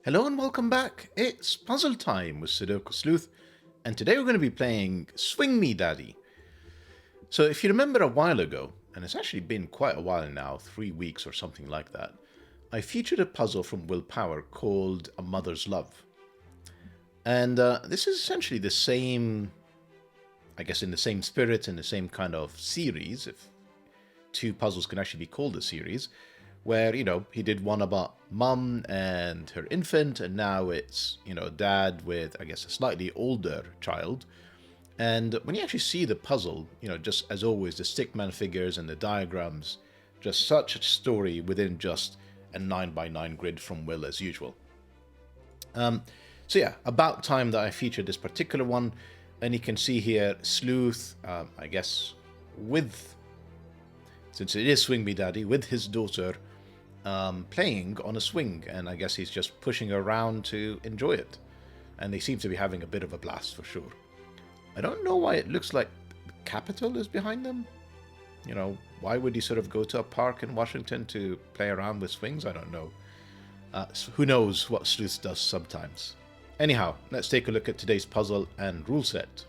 Hello and welcome back. It's puzzle time with Sudoku Sleuth, and today we're going to be playing Swing Me Daddy. So if you remember a while ago, and it's actually been quite a while now, 3 weeks or something like that, I featured a puzzle from Will Power called A Mother's Love. And this is essentially the same, I guess in the same spirit and the same kind of series, if two puzzles can actually be called a series, where, he did one about mum and her infant, and now it's, dad with, I guess, a slightly older child. And when you actually see the puzzle, just as always, the stickman figures and the diagrams, just such a story within just a 9x9 grid from Will as usual. So yeah, about time that I featured this particular one, and you can see here Sleuth, I guess, since it is Swing Me Daddy, with his daughter, playing on a swing, and I guess he's just pushing her around to enjoy it. And they seem to be having a bit of a blast for sure. I don't know why it looks like the Capitol is behind them. Why would he sort of go to a park in Washington to play around with swings? I don't know. So who knows what Sleuth does sometimes. Anyhow, let's take a look at today's puzzle and rule set.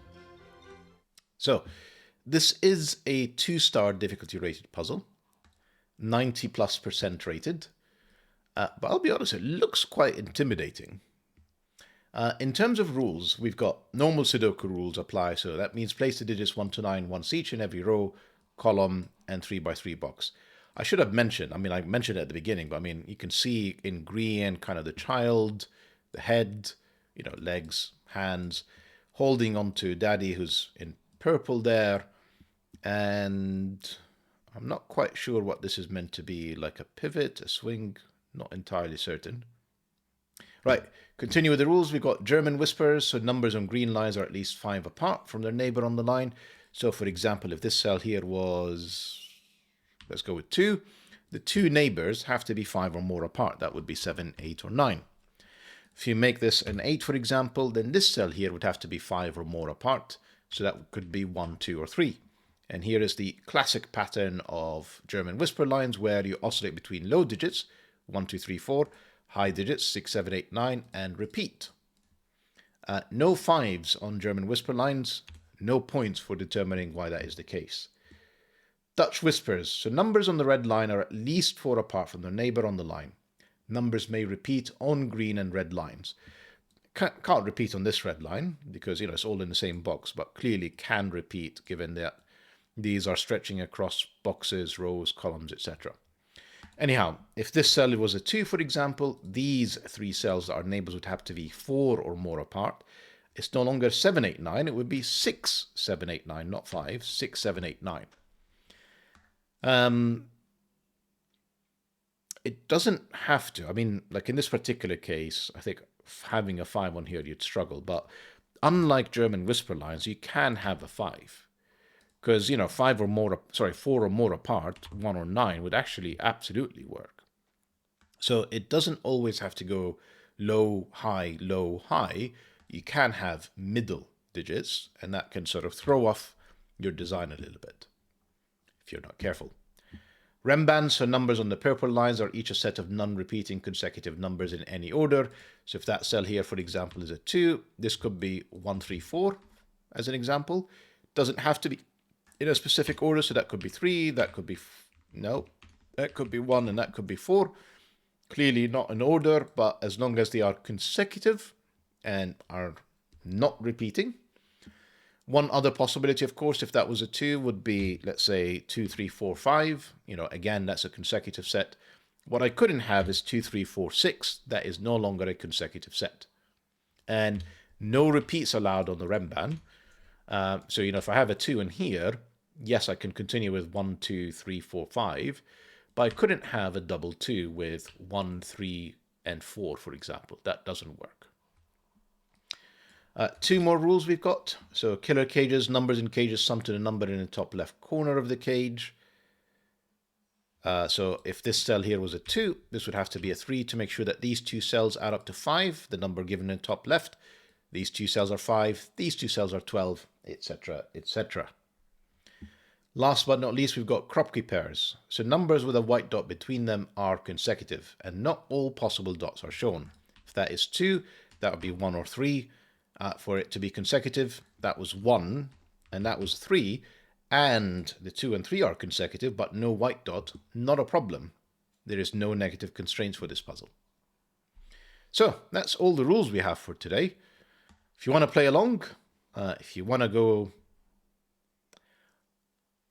So, this is a 2-star difficulty rated puzzle. 90+% rated, but I'll be honest, it looks quite intimidating. In terms of rules, we've got normal Sudoku rules apply, so that means place the digits 1 to 9 once each in every row, column, and 3x3 box. I should have mentioned, I mentioned it at the beginning, but you can see in green kind of the child, the head, legs, hands, holding onto daddy who's in purple there, and I'm not quite sure what this is meant to be, like a pivot, a swing, not entirely certain. Right, continue with the rules. We've got German whispers, so numbers on green lines are at least 5 apart from their neighbor on the line. So for example, if this cell here was, let's go with 2, the 2 neighbors have to be 5 or more apart. That would be 7, 8, or 9. If you make this an 8, for example, then this cell here would have to be 5 or more apart. So that could be 1, 2, or 3. And here is the classic pattern of German whisper lines where you oscillate between low digits, 1, 2, 3, 4, high digits, 6, 7, 8, 9, and repeat. No 5s on German whisper lines, no points for determining why that is the case. Dutch whispers, so numbers on the red line are at least 4 apart from their neighbor on the line. Numbers may repeat on green and red lines. Can't repeat on this red line because, it's all in the same box, but clearly can repeat given that these are stretching across boxes, rows, columns, etc. Anyhow, if this cell was a 2, for example, these 3 cells that are neighbors would have to be 4 or more apart. It's no longer 7, 8, 9. It would be 6, 7, 8, 9, not 5. 6, 7, 8, 9. It doesn't have to. Like in this particular case, I think having a 5 on here, you'd struggle. But unlike German whisper lines, you can have a 5. Because, 4 or more apart, 1 or 9, would actually absolutely work. So it doesn't always have to go low, high, low, high. You can have middle digits, and that can sort of throw off your design a little bit, if you're not careful. RENBAN, so numbers on the purple lines are each a set of non-repeating consecutive numbers in any order. So if that cell here, for example, is a 2, this could be 1, 3, 4, as an example. Doesn't have to be in a specific order, so that could be 3, that could be, that could be 1, and that could be 4. Clearly not in order, but as long as they are consecutive and are not repeating. One other possibility, of course, if that was a 2, would be, let's say, 2, 3, 4, 5. Again, that's a consecutive set. What I couldn't have is 2, 3, 4, 6. That is no longer a consecutive set. And no repeats allowed on the RENBAN. So, if I have a 2 in here, yes, I can continue with 1, 2, 3, 4, 5, but I couldn't have a double 2 with 1, 3, and 4, for example. That doesn't work. 2 more rules we've got. So killer cages, numbers in cages sum to the number in the top left corner of the cage. So if this cell here was a 2, this would have to be a 3 to make sure that these 2 cells add up to 5, the number given in the top left. These 2 cells are 5, these 2 cells are 12, etc., etc. Last but not least, we've got KROPKI pairs. So numbers with a white dot between them are consecutive, and not all possible dots are shown. If that is 2, that would be 1 or 3. For it to be consecutive, that was 1, and that was 3, and the 2 and 3 are consecutive, but no white dot, not a problem. There is no negative constraints for this puzzle. So that's all the rules we have for today. If you want to play along, if you want to go...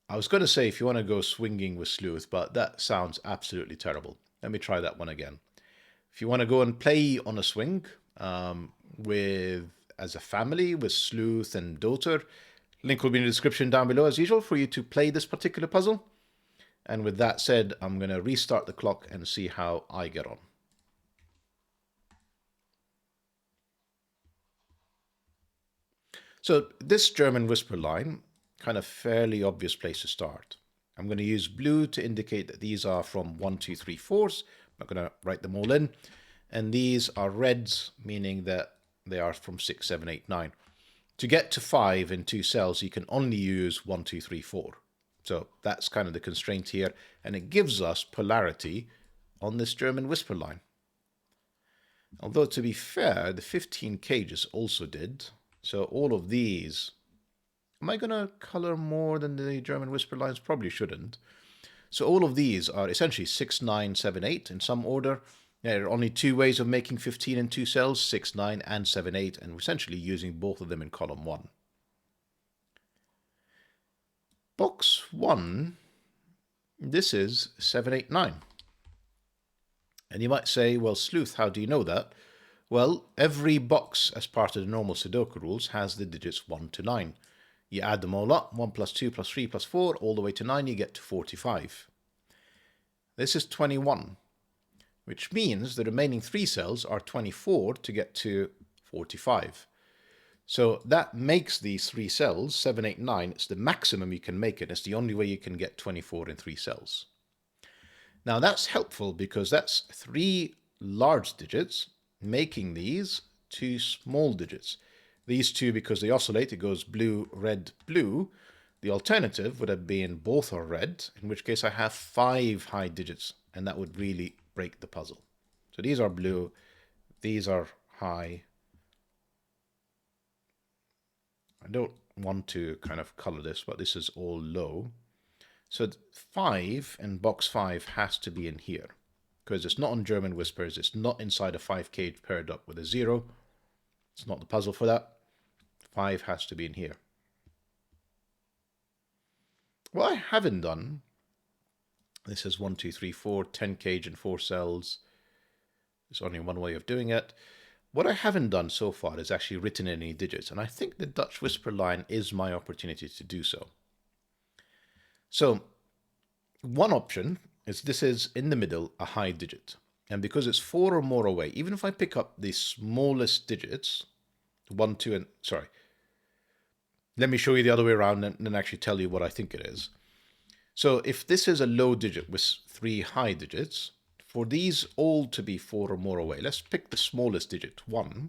I was going to say if you want to go swinging with Sleuth, but that sounds absolutely terrible. Let me try that one again. If you want to go and play on a swing as a family with Sleuth and Daughter, link will be in the description down below as usual for you to play this particular puzzle. And with that said, I'm going to restart the clock and see how I get on. So this German whisper line, kind of fairly obvious place to start. I'm going to use blue to indicate that these are from 1, 2, 3, 4s. I'm not going to write them all in. And these are reds, meaning that they are from 6, 7, 8, 9. To get to 5 in 2 cells, you can only use 1, 2, 3, 4. So that's kind of the constraint here. And it gives us polarity on this German whisper line. Although, to be fair, the 15 cages also did. So all of these... Am I going to color more than the German whisper lines? Probably shouldn't. So all of these are essentially 6, 9, 7, 8 in some order. There are only 2 ways of making 15 in 2 cells, 6, 9 and 7, 8, and we're essentially using both of them in column 1. Box 1, this is 7, 8, 9. And you might say, well, Sleuth, how do you know that? Well, every box as part of the normal Sudoku rules has the digits 1 to 9. You add them all up, 1 plus 2 plus 3 plus 4, all the way to 9, you get to 45. This is 21, which means the remaining 3 cells are 24 to get to 45. So that makes these 3 cells, 7, 8, 9, it's the maximum you can make it. It's the only way you can get 24 in 3 cells. Now that's helpful because that's 3 large digits making these 2 small digits. These 2, because they oscillate, it goes blue, red, blue. The alternative would have been both are red, in which case I have 5 high digits, and that would really break the puzzle. So these are blue, these are high. I don't want to kind of color this, but this is all low. So 5 in box 5 has to be in here, because it's not on German whispers, it's not inside a 5 cage paired up with a 0. It's not the puzzle for that. 5 has to be in here. What I haven't done, this is 1, 2, 3, 4, 10 cage and 4 cells. There's only one way of doing it. What I haven't done so far is actually written any digits, and I think the Dutch whisper line is my opportunity to do so. So one option is this is in the middle a high digit, and because it's 4 or more away, even if I pick up the smallest digits, 1, 2, and sorry, let me show you the other way around and then actually tell you what I think it is. So if this is a low digit with 3 high digits, for these all to be 4 or more away, let's pick the smallest digit, 1.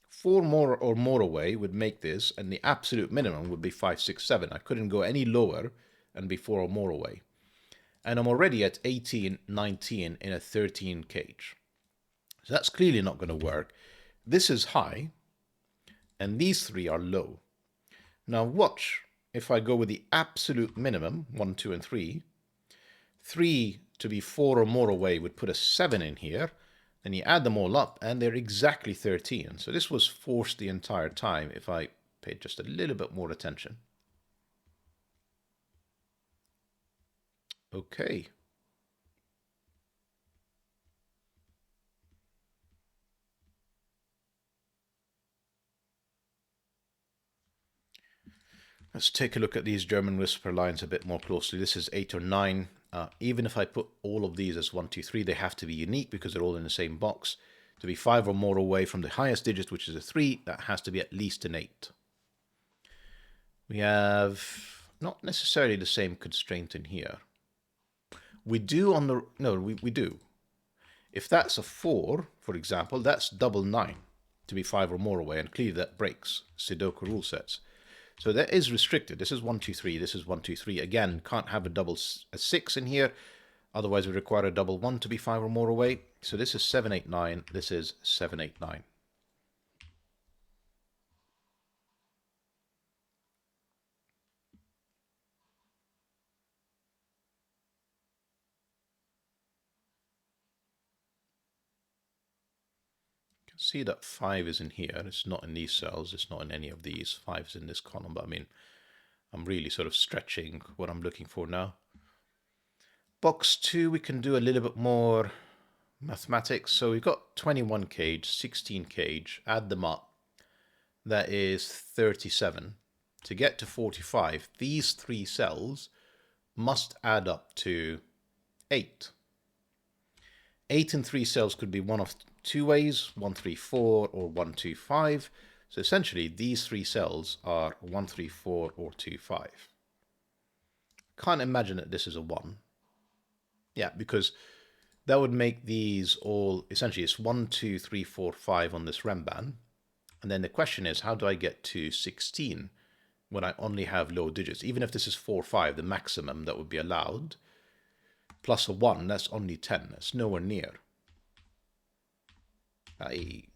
4 more or more away would make this, and the absolute minimum would be 5, 6, 7. I couldn't go any lower and be 4 or more away. And I'm already at 18, 19 in a 13 cage. So that's clearly not going to work. This is high, and these 3 are low. Now watch, if I go with the absolute minimum, 1, 2, and 3, 3 to be 4 or more away would put a 7 in here, then you add them all up, and they're exactly 13. So this was forced the entire time if I paid just a little bit more attention. Okay. Let's take a look at these German whisper lines a bit more closely. This is 8 or 9. Even if I put all of these as 1, 2, 3, they have to be unique because they're all in the same box. To be 5 or more away from the highest digit, which is a 3, that has to be at least an 8. We have not necessarily the same constraint in here. We do on the... No, we do. If that's a 4, for example, that's double 9 to be 5 or more away, and clearly that breaks Sudoku rule sets. So that is restricted. This is 1, 2, 3. This is 1, 2, 3. Again, can't have a 6 in here. Otherwise, we require a double 1 to be 5 or more away. So this is 7, 8, 9. This is 7, 8, 9. You can see that 5 is in here. It's not in these cells. It's not in any of these. 5 is in this column. But I mean, I'm really sort of stretching what I'm looking for now. Box 2, we can do a little bit more mathematics. So we've got 21 cage, 16 cage, add them up. That is 37. To get to 45, these 3 cells must add up to 8. 8 in 3 cells could be one of 2 ways, 1, 3, 4 or 1, 2, 5. So essentially these 3 cells are 1, 3, 4 or 2, 5. Can't imagine that this is a 1. Yeah, because that would make these all, essentially it's 1, 2, 3, 4, 5 on this RENBAN. And then the question is, how do I get to 16 when I only have low digits? Even if this is 4, 5, the maximum that would be allowed, plus a 1, that's only 10. That's nowhere near.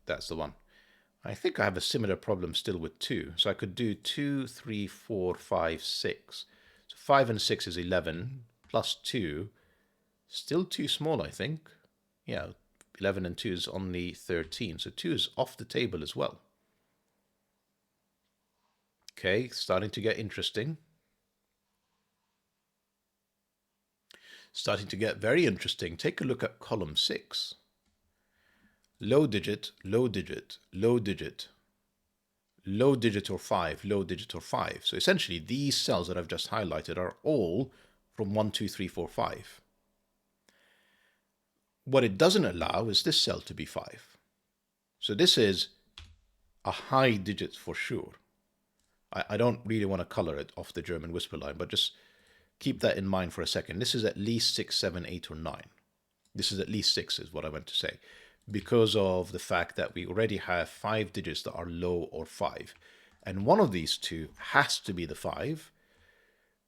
That's the one. I think I have a similar problem still with 2. So I could do 2, 3, 4, 5, 6. So 5 and 6 is 11, plus 2. Still too small, I think. Yeah, 11 and 2 is only 13. So 2 is off the table as well. Okay, starting to get interesting. Starting to get very interesting. Take a look at column 6. Low digit, low digit, low digit, low digit or 5, low digit or 5. So essentially these cells that I've just highlighted are all from 1, 2, 3, 4, 5. What it doesn't allow is this cell to be 5. So this is a high digit for sure. I don't really want to color it off the German whisper line, but just keep that in mind for a second. This is at least 6, 7, 8, or 9. This is at least 6 is what I meant to say, because of the fact that we already have 5 digits that are low or 5. And one of these two has to be the 5,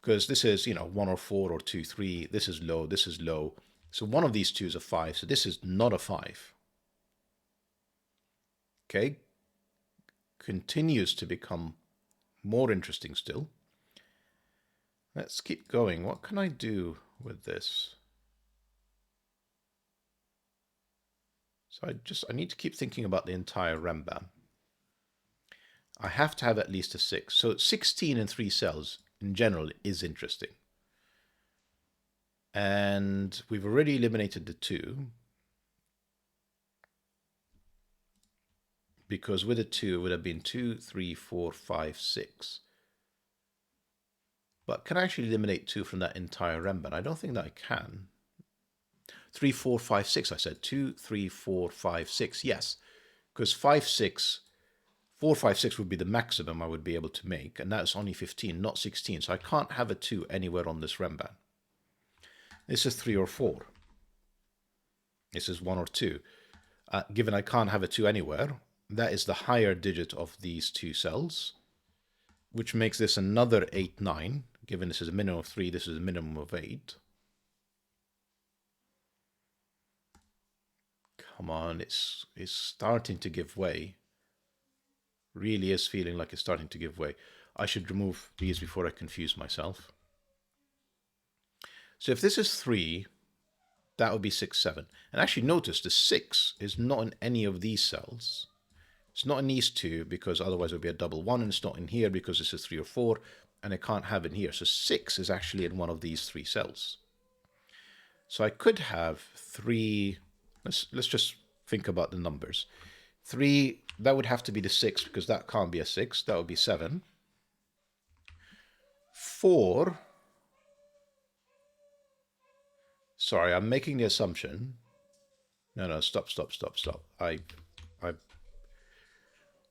because this is, 1 or 4 or 2, 3. This is low, this is low. So one of these two is a 5, so this is not a 5. Okay? Continues to become more interesting still. Let's keep going. What can I do with this? So I need to keep thinking about the entire RENBAN. I have to have at least a 6. So 16 in 3 cells in general is interesting. And we've already eliminated the 2. Because with a 2, it would have been 2, 3, 4, 5, 6. But can I actually eliminate 2 from that entire RENBAN? I don't think that I can. 3, 4, 5, 6, I said. 2, 3, 4, 5, 6. Yes, because 5, 6, 4, 5, 6 would be the maximum I would be able to make, and that's only 15, not 16. So I can't have a 2 anywhere on this RENBAN. This is 3 or 4. This is 1 or 2. Given I can't have a 2 anywhere, that is the higher digit of these 2 cells, which makes this another 8, 9. Given this is a minimum of 3, this is a minimum of 8. Come on, it's starting to give way. Really is feeling like it's starting to give way. I should remove these before I confuse myself. So if this is 3, that would be 6, 7. And actually notice the 6 is not in any of these cells. It's not in these 2 because otherwise it would be a double 1, and it's not in here because this is 3 or 4, and I can't have it here. So 6 is actually in one of these 3 cells. So I could have 3, let's just think about the numbers. 3, that would have to be the 6 because that can't be a 6, that would be 7. 4, sorry, I'm making the assumption. No, stop.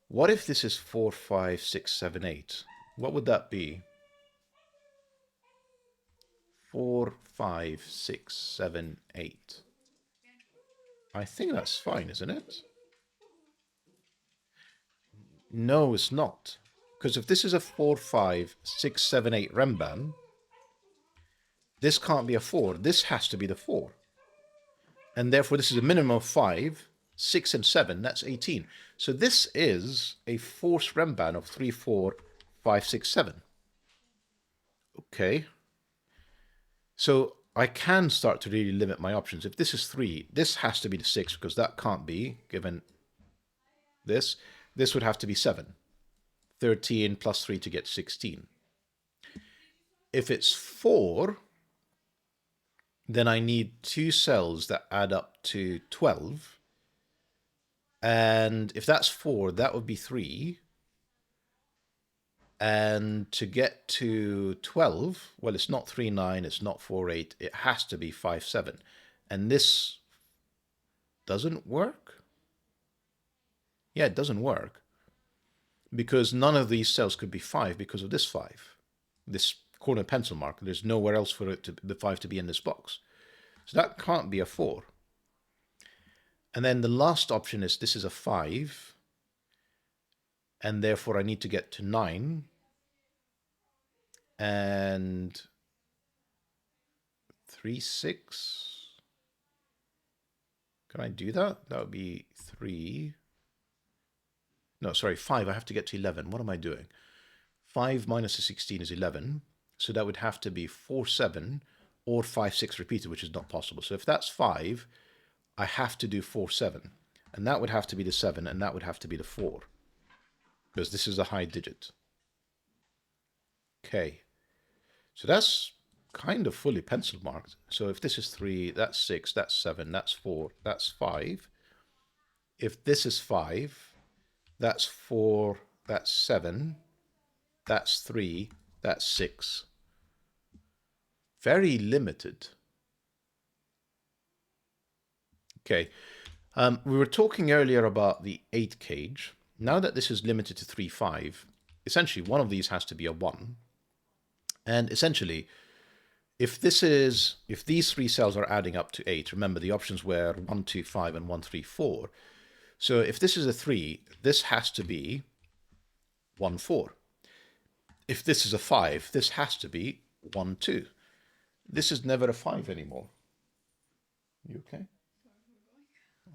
What if this is 4, 5, 6, 7, 8? What would that be? 4, 5, 6, 7, 8. I think that's fine, isn't it? No, it's not. Because if this is a 4, 5, 6, 7, 8 RENBAN, This can't be a 4. This has to be the 4. And therefore, this is a minimum of 5, 6, and 7. That's 18. So this is a forced RENBAN of 3, 4, 5, 6, 7. Okay. So I can start to really limit my options. If this is 3, this has to be the 6 because that can't be, given this. This would have to be 7. 13 plus 3 to get 16. If it's 4, then I need 2 cells that add up to 12. And if that's 4, that would be 3. And to get to 12, well, it's not 3, 9, it's not 4, 8. It has to be 5, 7. And this doesn't work? Yeah, it doesn't work. Because none of these cells could be 5 because of this 5. This corner pencil mark. There's nowhere else for it to, the 5 to be in this box. So that can't be a 4. And then the last option is this is a 5. And therefore I need to get to 9. And 3, 6. Can I do that? That would be 3. No, sorry, 5. I have to get to 11. What am I doing? 5 minus the 16 is 11. So that would have to be 4, 7 or 5, 6 repeated, which is not possible. So if that's 5, I have to do 4, 7. And that would have to be the 7, and that would have to be the 4. Because this is a high digit. Okay. So that's kind of fully pencil marked. So if this is 3, that's 6, that's 7, that's 4, that's 5. If this is 5, that's 4, that's 7, that's 3, that's 6. Very limited. Okay. We were talking earlier about the 8 cage. Now that this is limited to 3, 5, essentially one of these has to be a 1. And essentially, if these 3 cells are adding up to 8, remember the options were 1, 2, 5, and 1, 3, 4. So if this is a 3, this has to be 1, 4. If this is a 5, this has to be 1, 2. This is never a 5 anymore. You okay?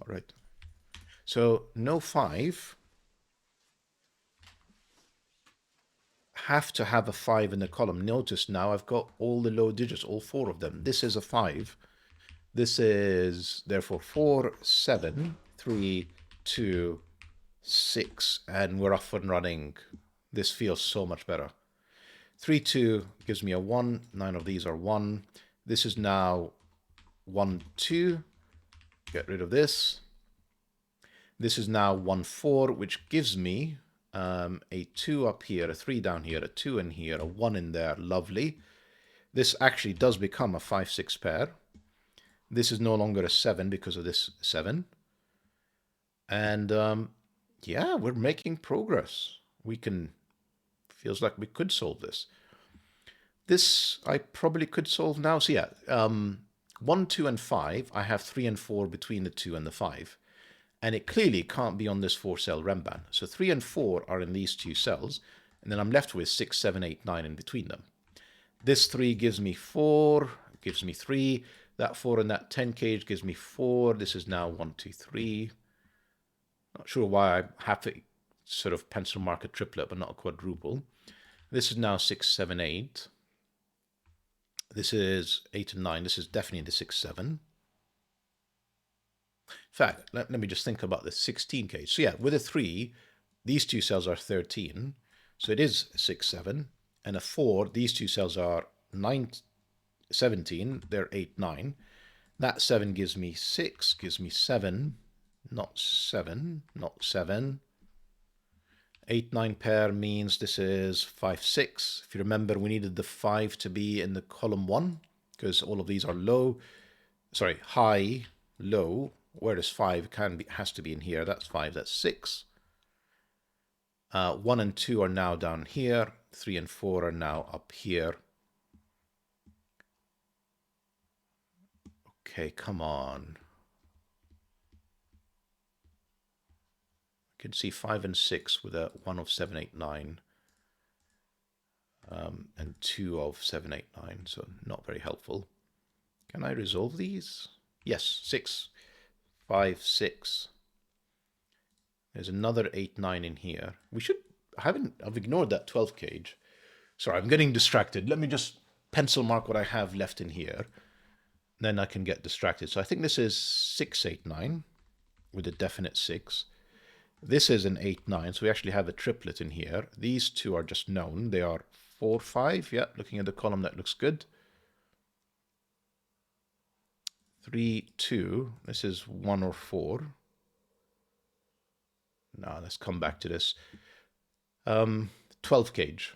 All right. So no 5. Have to have a 5 in the column. Notice now I've got all the low digits, all 4 of them. This is a 5. This is therefore 4, 7, 3, 2, 6, and we're off and running. This feels so much better. 3, 2 gives me a 1. 9 of these are 1. This is now 1, 2. Get rid of this. This is now 1, 4, which gives me a 2 up here, a 3 down here, a 2 in here, a 1 in there. Lovely. This actually does become a 5, 6 pair. This is no longer a 7 because of this 7. And yeah, we're making progress. We can, feels like we could solve this. This I probably could solve now. So yeah, 1, 2, and 5, I have 3 and 4 between the 2 and the 5. And it clearly can't be on this 4-cell RENBAN. So 3 and 4 are in these 2 cells, and then I'm left with 6, 7, 8, 9 in between them. This 3 gives me 4, gives me 3. That 4 and that 10 cage gives me 4. This is now 1, 2, 3. Not sure why I have to sort of pencil mark a triplet, but not a quadruple. This is now 6, 7, 8. This is 8 and 9. This is definitely the 6, 7. In fact, let me just think about the 16 cage. So yeah, with a 3, these 2 cells are 13. So it is 6, 7. And a 4, these 2 cells are 9, 17. They're 8, 9. That 7 gives me 6, gives me 7. Not 7, not 7. 8, 9 pair means this is 5, 6. If you remember, we needed the 5 to be in the column 1 because all of these are low. Sorry, high, low. Whereas 5 has to be in here. That's 5, that's 6. 1 and 2 are now down here. 3 and 4 are now up here. Okay, come on. I can see 5 and 6 with a 1 of 7, 8, 9. and 2 of 7, 8, 9, so not very helpful. Can I resolve these? Yes, 6, 5, 6. There's another 8, 9 in here. I've ignored that 12 cage. Sorry, I'm getting distracted. Let me just pencil mark what I have left in here. Then I can get distracted. So I think this is 6, 8, 9 with a definite 6. This is an 8, 9, so we actually have a triplet in here. These two are just known. They are 4, 5. Yeah, looking at the column, that looks good. 3, 2. This is 1 or 4. Now, let's come back to this. 12 cage.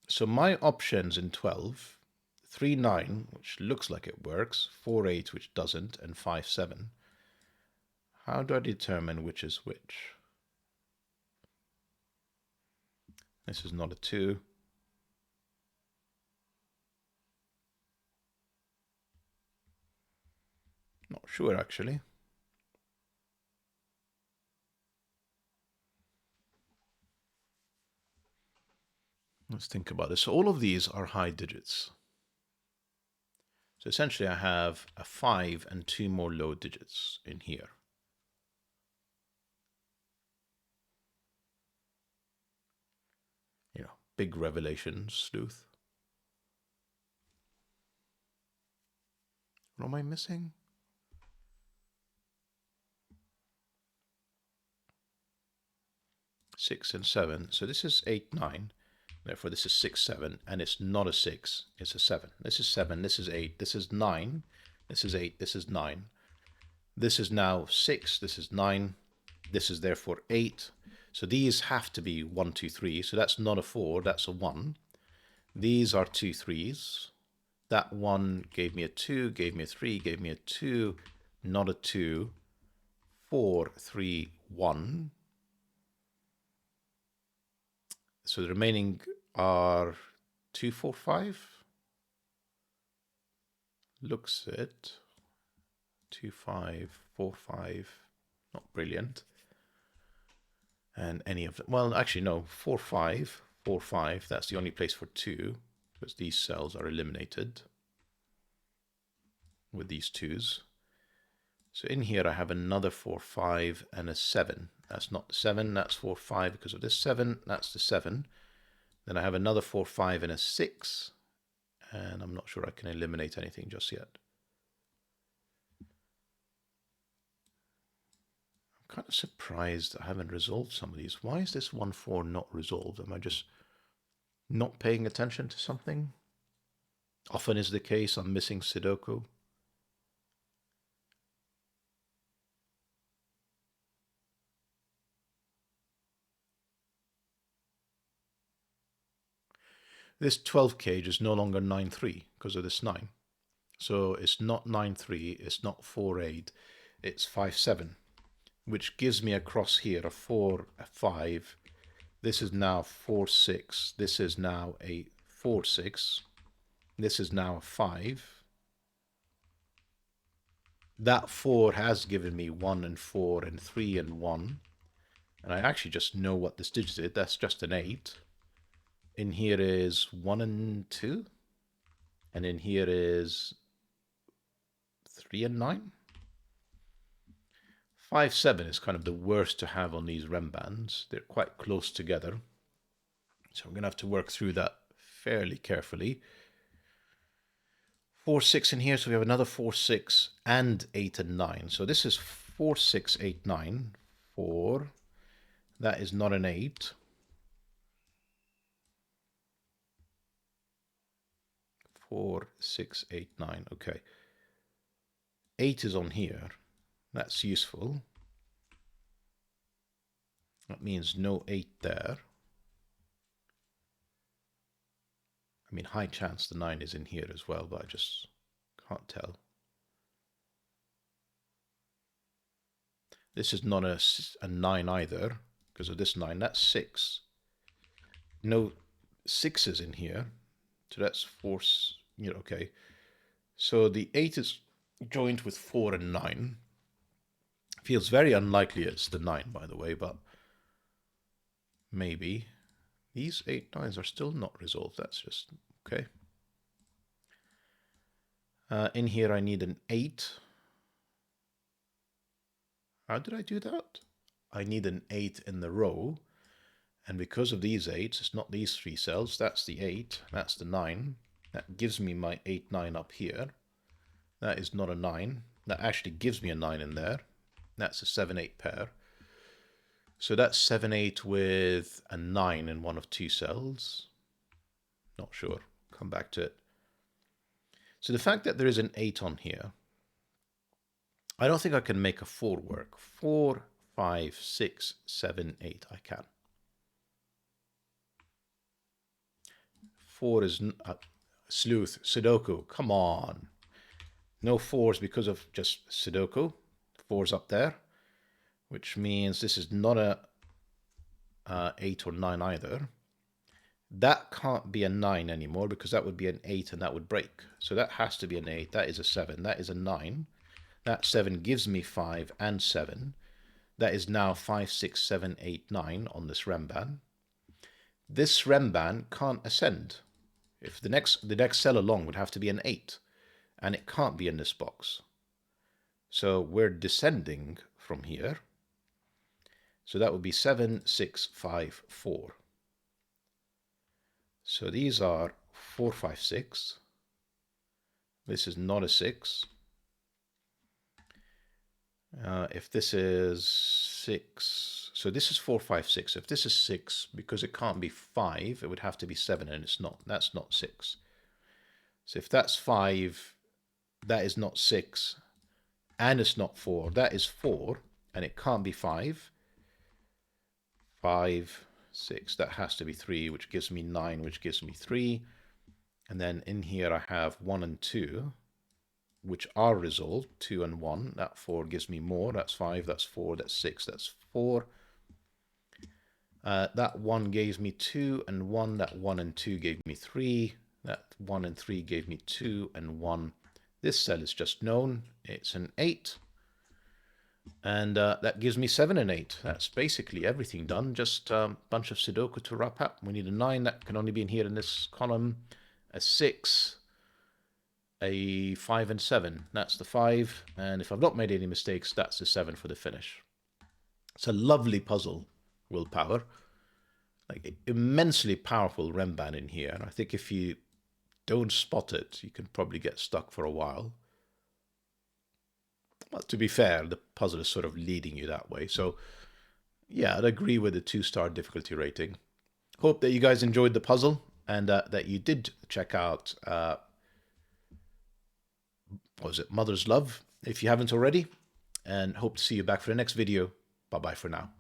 So my options in 12, 3, 9, which looks like it works, 4, 8, which doesn't, and 5, 7. How do I determine which is which? This is not a 2. Not sure, actually. Let's think about this. So all of these are high digits. So essentially I have a 5 and 2 more low digits in here. You know, big revelations, Sleuth. What am I missing? Six and 7. So this is 8, 9. Therefore, this is 6, 7. And it's not a 6. It's a 7. This is 7. This is 8. This is 9. This is 8. This is 9. This is now 6. This is 9. This is therefore 8. So these have to be 1, 2, 3. So that's not a 4. That's a 1. These are 2 3s. That 1 gave me a 2, gave me a 3, gave me a 2, not a 2. 4, 3, 1. So the remaining are 2, 4, 5. Looks it. 2, 5, 4, 5. Not brilliant. And any of them. Well, actually, no. 4, 5. 4, 5. That's the only place for 2. Because these cells are eliminated with these 2s. So in here I have another 4, 5 and a 7. That's not the 7, that's 4, 5 because of this 7. That's the 7. Then I have another 4, 5 and a 6. And I'm not sure I can eliminate anything just yet. I'm kind of surprised I haven't resolved some of these. Why is this 1, 4 not resolved? Am I just not paying attention to something? Often is the case, I'm missing Sudoku. This 12 cage is no longer 9, 3 because of this 9. So it's not 9, 3, it's not 4, 8, it's 5, 7, which gives me across here a 4, a 5. This is now 4, 6. This is now a 4, 6. This is now a 5. That 4 has given me 1 and 4 and 3 and 1. And I actually just know what this digit is. That's just an 8. In here is 1 and 2. And in here is 3 and 9. 5, 7 is kind of the worst to have on these RENBANs. They're quite close together. So I'm going to have to work through that fairly carefully. 4, 6 in here, so we have another 4, 6 and 8 and 9. So this is 4, 6, 8, 9. 4. That is not an 8. 4, 6, 8, 9. Okay. 8 is on here. That's useful. That means no 8 there. I mean, high chance the 9 is in here as well, but I just can't tell. This is not a 9 either, because of this 9. That's 6. No 6s in here. So that's 4, you know, okay. So the 8 is joined with 4 and 9. Feels very unlikely it's the 9, by the way, but maybe. These 8 9s are still not resolved. That's just okay. In here, I need an 8. How did I do that? I need an 8 in the row. And because of these 8s, it's not these 3 cells. That's the 8. That's the 9. That gives me my 8 9 up here. That is not a 9. That actually gives me a 9 in there. That's a 7 8 pair. So that's 7 8 with a 9 in one of 2 cells. Not sure. Come back to it. So the fact that there is an 8 on here, I don't think I can make a 4 work. 4, 5, 6, 7, 8. I can. 4 is Sleuth, Sudoku. Come on. No 4s because of just Sudoku. 4's up there, which means this is not a 8 or 9 either. That can't be a 9 anymore because that would be an 8 and that would break. So that has to be an 8. That is a 7. That is a 9. That 7 gives me 5 and 7. That is now 5, 6, 7, 8, 9 on this RENBAN. This RENBAN can't ascend. If the next cell along would have to be an 8, and it can't be in this box. So we're descending from here. So that would be 7, 6, 5, 4. So these are 4, 5, 6. This is not a 6. If this is 6, so this is 4, 5, 6. If this is 6, because it can't be 5, it would have to be 7, and it's not. That's not 6. So if that's 5, that is not 6, and it's not 4. That is 4, and it can't be 5. 5, 6, that has to be 3, which gives me 9, which gives me 3. And then in here I have 1 and 2, which are resolved, 2 and 1. That 4 gives me more. That's 5, that's 4, that's 6, that's 4. That 1 gave me 2 and 1. That 1 and 2 gave me 3. That 1 and 3 gave me 2 and 1. This cell is just known. It's an 8. And that gives me 7 and 8. That's basically everything done. Just a bunch of Sudoku to wrap up. We need a 9. That can only be in here in this column. A 6. A 5 and 7. That's the 5. And if I've not made any mistakes, that's the 7 for the finish. It's a lovely puzzle, Willpower. Like, immensely powerful RENBAN in here. And I think if you don't spot it, you can probably get stuck for a while. Well, to be fair, the puzzle is sort of leading you that way. So, yeah, I'd agree with the 2-star difficulty rating. Hope that you guys enjoyed the puzzle and that you did check out, what was it, Mother's Love, if you haven't already. And hope to see you back for the next video. Bye-bye for now.